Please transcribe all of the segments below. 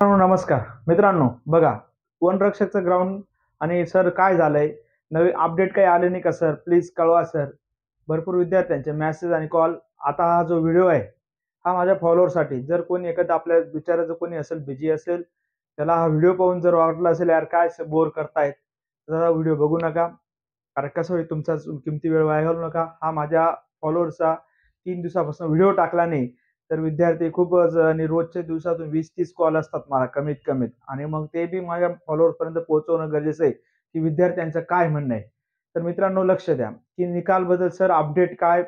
नमस्कार मित्रांनो, बघा वनरक्षकचं ग्राउंड आणि सर काय झालंय, नवीन अपडेट काही आले नाही का सर? प्लीज कळवा सर. भरपूर विद्यार्थ्यांचे मेसेज आणि कॉल. आता हा जो व्हिडिओ आहे हा माझ्या फॉलोअरसाठी, जर कोणी एखादा आपल्या विचाराचं कोणी असेल, बिझी असेल, त्याला हा व्हिडिओ पाहून जर वाटलं असेल यार काय बोर करतायत, तर हा व्हिडिओ बघू नका. कारण कसं होईल, तुमचा किमती वेळ वाया घालवू नका. हा माझ्या फॉलोअरचा 3 दिवसापासून व्हिडिओ टाकला नाही तर विद्यार्थी खूपच, आणि रोजच्या दिवसातून 20-30 कॉल असतात मला कमीत कमीत, आणि मग ते बी माझ्या फॉलोअर्स पर्यंत पोहोचवणं गरजेचं आहे की विद्यार्थ्यांचं काय म्हणणं आहे. तर मित्रांनो लक्ष द्या की निकाल बद्दल सर अपडेट काय.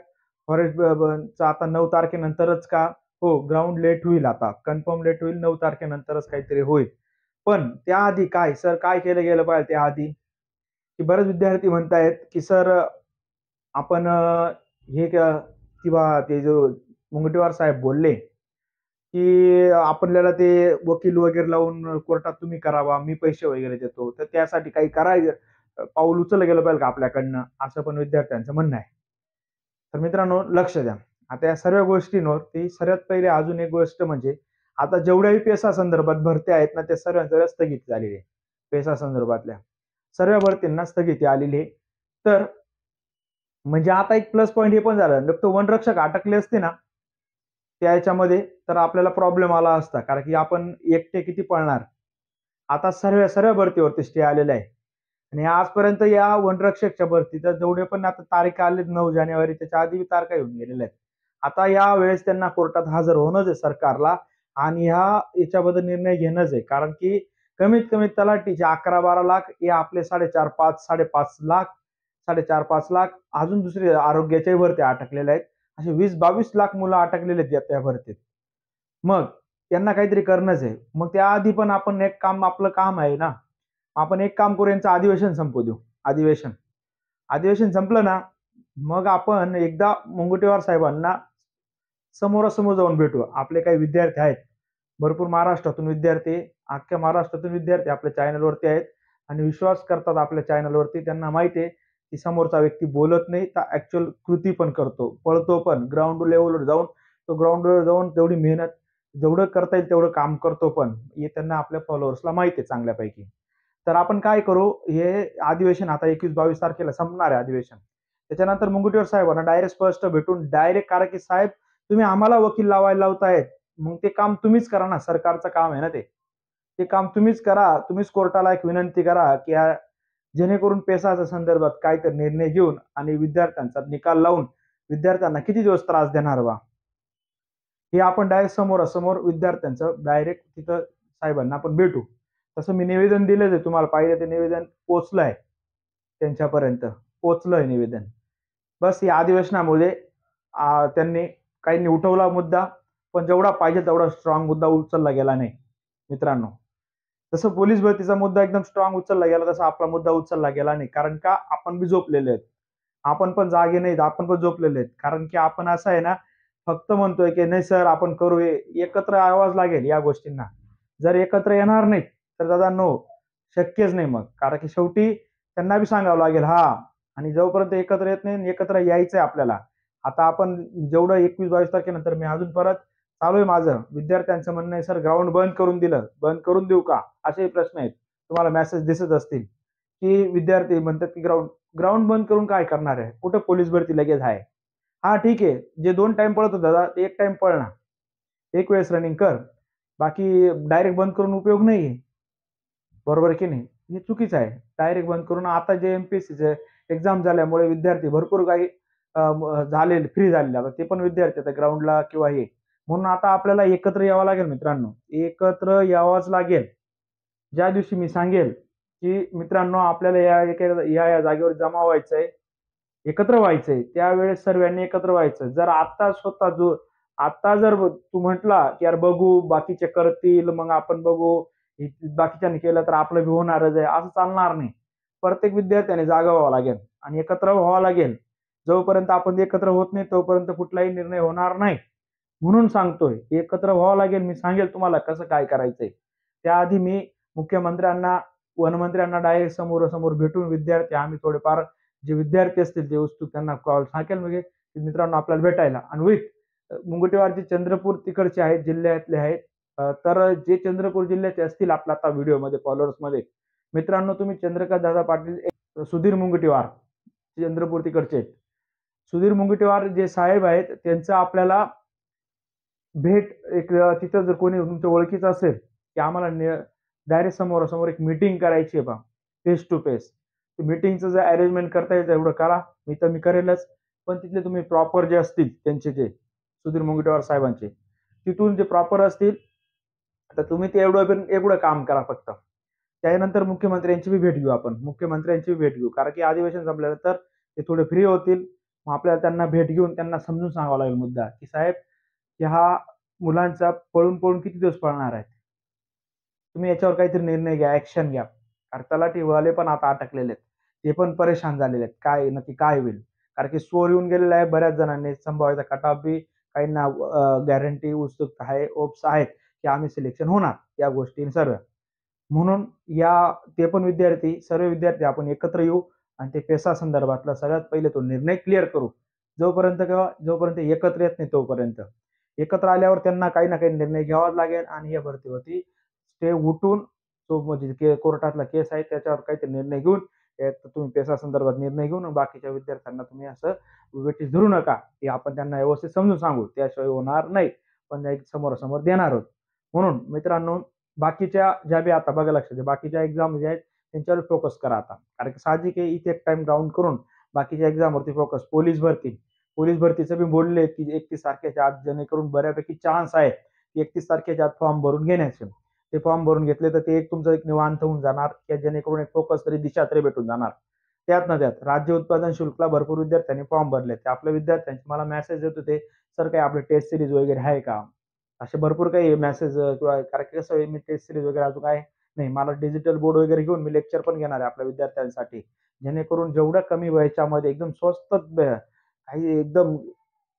फॉरेस्ट आता 9 तारखेनंतरच का? हो, ग्राउंड लेट होईल, आता कन्फर्म लेट होईल, 9 तारखेनंतरच काहीतरी होईल. पण त्याआधी काय सर, काय केलं गेलं पाहिजे त्याआधी? की बरेच विद्यार्थी म्हणतायत की सर आपण हे किंवा ते जो मुनगंटीवार साहेब बोलले की आपल्याला ते वकील वगैरे लावून कोर्टात तुम्ही करावा, मी पैसे वगैरे देतो, तर त्यासाठी काही पाऊल उचललं गेलं पाहिजे का आपल्याकडनं, असं पण विद्यार्थ्यांचं म्हणणं आहे. तर मित्रांनो लक्ष द्या. आता या सर्व गोष्टींवर ती सर्वात पहिले अजून एक गोष्ट म्हणजे, आता जेवढ्याही पेसा संदर्भात भरत्या आहेत ना, त्या सर्वांच्या स्थगिती झालेली आहे. पेसा संदर्भातल्या सर्व भरतींना स्थगिती आलेली आहे. तर म्हणजे आता एक प्लस पॉईंट हे पण झालं, फक्त वनरक्षक अटकले असते ना त्याच्यामध्ये, तर आपल्याला प्रॉब्लेम आला असता, कारण की आपण एकटे किती पळणार. आता सर्व सर्व भरतीवरती स्टे आलेला आहे. आणि आजपर्यंत या वनरक्षकच्या भरतीचा जेवढे पण आता तारीख आले 9 जानेवारी, त्याच्या आधी तारखा येऊन गेलेल्या आहेत. आता या वेळेस त्यांना कोर्टात हजर होणंच आहे सरकारला, आणि याच्याबद्दल निर्णय घेणंच आहे. कारण की कमीत कमी तलाठीचे 11-12 लाख, हे आपले 4.5 लाख, 4.5 लाख, अजून दुसरे आरोग्याच्याही भरती अटकलेल्या आहेत. असे 20-22 लाख मुलं अटकलेले आहेत त्या भरतीत. मग त्यांना काहीतरी करणंच आहे. मग त्याआधी पण आपण एक काम, आपलं काम आहे ना, आपण एक काम करू, यांचं अधिवेशन संपू देऊ. अधिवेशन अधिवेशन संपलं ना, मग आपण एकदा मुनगंटीवार साहेबांना समोरासमोर जाऊन भेटू. आपले काही विद्यार्थी आहेत, भरपूर महाराष्ट्रातून विद्यार्थी, अख्ख्या महाराष्ट्रातून विद्यार्थी आपल्या चॅनलवरती आहेत आणि विश्वास करतात आपल्या चॅनलवरती. त्यांना माहिती आहे की समोरचा व्यक्ती बोलत नाही तर ऍक्च्युअल कृती पण करतो, पळतो पण ग्राउंड लेवलवर जाऊन. तो ग्राउंडवर जाऊन तेवढी मेहनत, जेवढं करता येईल तेवढं काम करतो पण. हे त्यांना आपल्या फॉलोअर्सला माहिती आहे चांगल्यापैकी. तर आपण काय करू, हे अधिवेशन आता 21-22 तारखेला संपणार आहे अधिवेशन. त्याच्यानंतर मुनगंटीवार साहेबांना डायरेक्ट स्पष्ट भेटून डायरेक्ट, कारण की साहेब तुम्ही आम्हाला वकील लावायला लावतायत, मग ते काम तुम्हीच करा ना, सरकारचं काम आहे ना ते. ते काम तुम्हीच करा. तुम्हीच कोर्टाला एक विनंती करा की जेणेकरून पेसाच्या संदर्भात काहीतरी निर्णय घेऊन आणि विद्यार्थ्यांचा निकाल लावून विद्यार्थ्यांना किती दिवस त्रास देणार बा, हे आपण डायरेक्ट समोरासमोर विद्यार्थ्यांचं डायरेक्ट तिथं साहेबांना आपण भेटू. तसं मी निवेदन दिलंच आहे, तुम्हाला पाहिजे ते निवेदन पोचलंय त्यांच्यापर्यंत, पोचलंय निवेदन. बस या अधिवेशनामुळे त्यांनी काहींनी उठवला मुद्दा, पण जेवढा पाहिजे तेवढा स्ट्रॉंग मुद्दा उचलला गेला नाही मित्रांनो. जसं पोलीस भरतीचा मुद्दा एकदम स्ट्रॉंग उचलला गेला, तसा आपला मुद्दा उचलला गेला नाही. कारण का, आपण बी झोपलेले आहेत. आपण पण जागे नाहीत, आपण पण झोपलेले आहेत. कारण की आपण असं आहे ना, फक्त म्हणतोय की नाही सर आपण करू, एकत्र आवाज लागेल या गोष्टींना. जर एकत्र येणार नाहीत तर दादा नो, शक्यच नाही मग. कारण की शेवटी त्यांना बी सांगावं लागेल हा, आणि जोपर्यंत एकत्र येत नाही, एकत्र यायचंय आपल्याला. आता आपण जेवढं 21-22 तारखेनंतर मी अजून परत चालू आहे माझं. विद्यार्थ्यांचं म्हणणं आहे सर ग्राउंड बंद करून दिलं, बंद करून देऊ का, असेही प्रश्न आहेत. तुम्हाला मेसेज दिसत असतील की विद्यार्थी म्हणतात की ग्राउंड ग्राउंड बंद करून काय करणार आहे, कुठं पोलीस भरती लगेच आहे. हा ठीक आहे, जे 2 टाइम पळत होता दादा ते 1 टाइम पळ ना, एक वेळेस रनिंग कर. बाकी डायरेक्ट बंद करून उपयोग नाहीये. बरोबर की नाही? हे चुकीचं आहे. डायरेक्ट बंद करून आता जे एमपीएससीचे एक्झाम झाल्यामुळे विद्यार्थी भरपूर काही झालेले, फ्री झालेले. आता ते पण विद्यार्थी आता ग्राउंडला किंवा हे. म्हणून आता आपल्याला एकत्र यावं लागेल मित्रांनो. एकत्र यावंच लागेल. ज्या दिवशी मी सांगेल की मित्रांनो आपल्याला या जागेवर जमा व्हायचंय, एकत्र व्हायचंय, त्यावेळेस सर्वांनी एकत्र व्हायचं. जर आता स्वतः आता जर तू म्हटला की यार बघू बाकीचे करतील मग आपण बघू, बाकीच्यांनी केलं तर आपलं बी होणारच आहे, असं चालणार नाही. प्रत्येक विद्यार्थ्याने जागा व्हावं लागेल आणि एकत्र व्हावं लागेल. जोपर्यंत आपण एकत्र होत नाही तोपर्यंत कुठलाही निर्णय होणार नाही. म्हणून सांगतोय एकत्र व्हावं लागेल. मी सांगेल तुम्हाला कसं काय करायचंय. त्याआधी मी मुख्यमंत्र्यांना, वनमंत्र्यांना डायरेक्ट समोरासमोर भेटून विद्यार्थी आम्ही थोडेफार, जे विद्यार्थी असतील ते उत्सुक, त्यांना कॉल सांगेल म्हणजे मित्रांनो आपल्याला भेटायला. आणि विथ मुनगंटीवारचे चंद्रपूर तिकडचे आहेत, जिल्ह्यातले आहेत, तर जे चंद्रपूर जिल्ह्याचे असतील आपल्या आता व्हिडिओमध्ये फॉलोअर्समध्ये, मित्रांनो तुम्ही चंद्रकांत दादा पाटील, सुधीर मुनगंटीवार चंद्रपूर तिकडचे आहेत. सुधीर मुनगंटीवार जे साहेब आहेत त्यांचं आपल्याला भेट एक तिथं जर कोणी तुमच्या ओळखीचं असेल की आम्हाला डायरेक्ट समोरासमोर एक मीटिंग करायची आहे बा, फेस टू फेस. मीटिंगचं जर अरेंजमेंट करता येतं एवढं करा, मी करेलच. पण तिथले तुम्ही प्रॉपर जे असतील त्यांचे जे सुधीर मुनगंटीवार साहेबांचे, तिथून जे प्रॉपर असतील तर तुम्ही ते एवढं काम करा फक्त. त्यानंतर मुख्यमंत्र्यांची बी भेट घेऊ आपण, मुख्यमंत्र्यांची भेट घेऊ, कारण की अधिवेशन संपल्यानंतर ते थोडे फ्री होतील. मग आपल्याला त्यांना भेट घेऊन त्यांना समजून सांगावं लागेल मुद्दा, की साहेब की हा मुलांचा पळून पळून किती दिवस पळणार आहेत, तुम्ही याच्यावर काहीतरी निर्णय घ्या, ऍक्शन घ्या. कारण तलाठीवाले पण आता अटकलेले आहेत, ते पण परेशान झालेले आहेत, काय नक्की काय होईल. कारण की स्कोर येऊन गेलेला आहे बऱ्याच जणांनी, संभाव्यता कटाफ बी काहींना गॅरंटी उत्सुकता आहे, ओप्स आहेत की आम्ही सिलेक्शन होणार या गोष्टी सर्व. म्हणून ते पण विद्यार्थी, सर्व विद्यार्थी आपण एकत्र येऊ आणि ते पेसा संदर्भातला सगळ्यात पहिले तो निर्णय क्लिअर करू. जोपर्यंत एकत्र येत नाही तोपर्यंत. एकत्र आल्यावर त्यांना काही ना काही निर्णय घ्यावाच लागेल आणि या भरतीवरती स्टे उठून तो म्हणजे कोर्टातला केस आहे त्याच्यावर काहीतरी निर्णय घेऊन, तुम्ही पेसा संदर्भात निर्णय घेऊन बाकीच्या विद्यार्थ्यांना तुम्ही असं वेठीस धरू नका, की आपण त्यांना व्यवस्थित समजून सांगू, त्याशिवाय होणार नाही. पण एक समोरासमोर देणार आहोत. म्हणून मित्रांनो, बाकीच्या ज्या बी आता बघा लक्षात, बाकीच्या एक्झाम जे आहेत त्यांच्यावर फोकस करा आता, कारण की साहजिक आहे इथे एक टाइम डाऊन करून बाकीच्या एक्झामवरती फोकस. पोलीस भरतीचं बी बोलले की 31 तारखेच्या आत, जेणेकरून बऱ्यापैकी चान्स आहे की 31 तारखेच्या आत फॉर्म भरून घेण्याचे. ते फॉर्म भरून घेतले तर ते एक तुमचं एक निवांत होऊन जाणार, की जेणेकरून एक फोकस तरी दिशा तरी भेटून जाणार. त्यात ना त्यात राज्य उत्पादन शुल्कला भरपूर विद्यार्थ्यांनी फॉर्म भरले. ते आपल्या विद्यार्थ्यांचे मला मेसेज येत होते, सर काही आपले टेस्ट सिरीज वगैरे आहे का, असे भरपूर काही मेसेज किंवा, कारण की कसं आहे मी टेस्ट सिरीज वगैरे अजून काय नाही, मला डिजिटल बोर्ड वगैरे घेऊन मी लेक्चर पण घेणार आहे आपल्या विद्यार्थ्यांसाठी, जेणेकरून जेवढ्या कमी वयाच्यामध्ये एकदम स्वस्त काही एकदम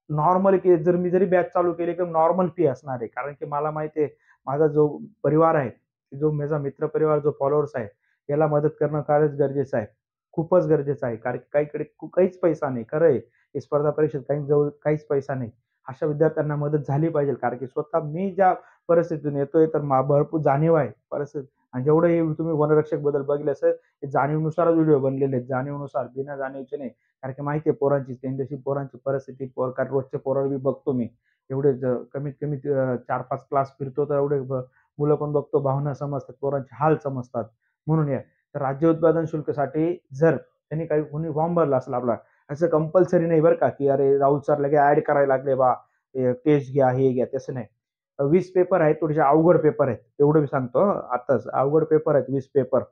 नॉर्मल, की जरी बॅच चालू केली एकदम नॉर्मल फी असणार आहे. कारण की मला माहिती आहे माझा जो परिवार आहे, जो माझा मित्र परिवार, जो फॉलोअर्स आहे, याला मदत करणं फारच गरजेचं आहे, खूपच गरजेचं आहे. कारण की काहीकडे काहीच पैसा नाही, खरं आहे ही स्पर्धा परीक्षेत काही जवळ काहीच पैसा नाही. अशा विद्यार्थ्यांना मदत झाली पाहिजे, कारण की स्वतः मी ज्या परिस्थितीतून येतोय तर भरपूर जाणीव आहे परिस्थिती. आणि जेवढे तुम्ही वनरक्षक बद्दल बघितले असेल, जाणीवनुसारच व्हिडिओ बनलेले आहेत, जाणीवनुसार, बिना जाणीवचे नाही. कारण की माहिती आहे पोरांची, त्यांच्याशी पोरांची परिस्थिती, कारण रोजचे पोरं बी बघतो मी, एवढे कमीत कमी 4-5 क्लास फिरतो, तर एवढे मुलं पण बघतो, भावना समजतात, पोरांचे हाल समजतात. म्हणून तर राज्य उत्पादन शुल्कसाठी जर त्यांनी काही कोणी फॉर्म भरला असेल आपला, असं कंपल्सरी नाही बरं का, की अरे राहुल सर लगे ऍड करायला लागले बा, टेस्ट घ्या, हे घ्या, तसं नाही. 20 पेपर आहेत, थोडेसे अवघड पेपर आहेत, एवढं मी सांगतो आताच. अवघड पेपर आहेत 20 पेपर.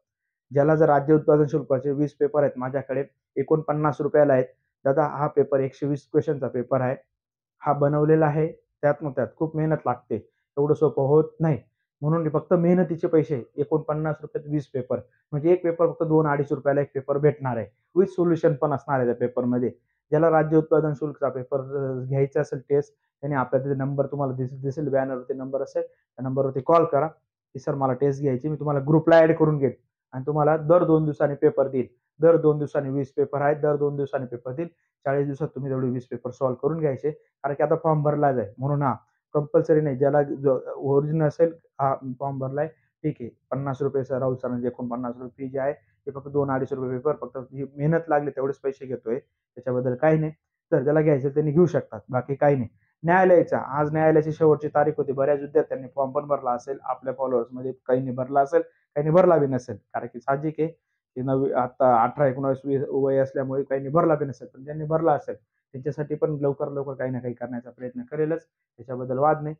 ज्याला जर राज्य उत्पादन शुल्काचे 20 पेपर आहेत माझ्याकडे, ₹49 आहेत. दादा हा पेपर 120 क्वेश्चनचा पेपर आहे. हा बनवलेला आहे, त्यात मग त्यात खूप मेहनत लागते, एवढं सोपं होत नाही. म्हणून फक्त मेहनतीचे पैसे ₹49 20 पेपर, म्हणजे एक पेपर फक्त ₹2-2.5 एक पेपर भेटणार आहे, विथ सोल्युशन पण असणार आहे त्या पेपरमध्ये. ज्याला राज्य उत्पादन शुल्कचा पेपर घ्यायचा असेल टेस्ट, त्याने आपला तिथे नंबर तुम्हाला दिसेल बॅनरवरती नंबर असेल, त्या नंबरवरती कॉल करा की सर मला टेस्ट घ्यायची, मी तुम्हाला ग्रुपला ऍड करून घेईन आणि तुम्हाला दर 2 दिवसांनी पेपर देईल. दर 2 दिवसांनी 20 पेपर आहेत, दर 2 दिवसांनी पेपर देईल. 40 दिवसात तुम्ही तेवढे 20 पेपर सॉल्व्ह करून घ्यायचे. कारण की आता फॉर्म भरलाच आहे, म्हणून हा कंपल्सरी नाही. ज्याला ओरिजिनल असेल, हा फॉर्म भरलाय, ठीक आहे. ₹50 सर राहुल सरांचे ₹49 फी जी आहे, ते फक्त ₹2-2.5 पेपर, फक्त जी मेहनत लागली तेवढेच पैसे घेतोय, त्याच्याबद्दल काही नाही. तर ज्याला घ्यायचं त्यांनी घेऊ शकतात, बाकी काही नाही. आज न्यायालयाची शेवटची तारीख होती. बऱ्याच विद्यार्थ्यांनी फॉर्म पण भरला असेल आपल्या फॉलोअर्समध्ये, काहींनी भरला असेल, काहींनी भरला बी नसेल. कारण की साहजिक आहे की आता 18-19 वय असल्यामुळे काहींनी भरला बी नसेल, पण ज्यांनी भरला असेल त्यांच्यासाठी पण लवकर लवकर काही ना काही करण्याचा प्रयत्न करेलच, त्याच्याबद्दल वाद नाही.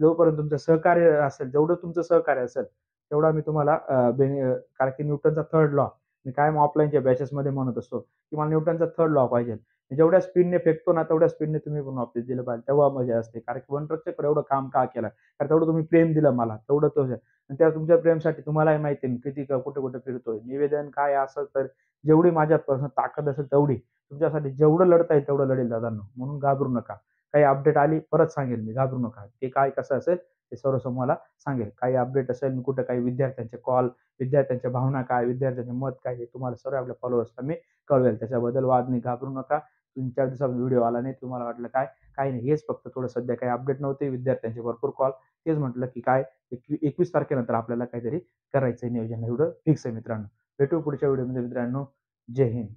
जोपर्यंत तुमचं सहकार्य असेल, जेवढं तुमचं सहकार्य असेल तेवढा मी तुम्हाला कारण की न्यूटनचा थर्ड लॉ मी कायम ऑफलाईनच्या बॅचेसमध्ये म्हणत असतो, की मला न्यूटनचा थर्ड लॉ पाहिजे. जेवढ्या स्पीडने फेकतो ना, तेवढ्या स्पीडने तुम्ही पण वापस दिलं पाहिजे, तेव्हा मजा असते. कारण की वनरक्षक एवढं काम का केलं, कारण तेवढं तुम्ही प्रेम दिलं मला, तेवढं तो आणि त्या तुमच्या प्रेमसाठी तुम्हालाही माहिती आहे किती कुठे कुठे फिरतोय. निवेदन काय असं तर जेवढी माझ्यात ताकद असेल तेवढी तुमच्यासाठी जेवढं लढता येईल तेवढं लढेल दादांनो. म्हणून घाबरू नका. काही अपडेट आली परत सांगेल मी, घाबरू नका. ते काय कसं असेल ते सर्व समोर सांगेल. काही अपडेट असेल, कुठं काही विद्यार्थ्यांचे कॉल, विद्यार्थ्यांच्या भावना काय, विद्यार्थ्यांचे मत काय, हे तुम्हाला सर्व आपल्या फॉलोअर्सला मी कळवेल. त्याच्याबद्दल वाद नाही, घाबरू नका. 3-4 दिवसापासून व्हिडिओ आला नाही. तुम्हाला वाटलं काय? काही नाही. हेच फक्त थोडं सध्या काही अपडेट नव्हते. विद्यार्थ्यांचे भरपूर कॉल. तेच म्हटलं की काय 21 तारखेनंतर आपल्याला काहीतरी करायचं नियोजन. एवढं फिक्स आहे मित्रांनो. भेटू पुढच्या व्हिडिओमध्ये मित्रांनो. जय हिंद.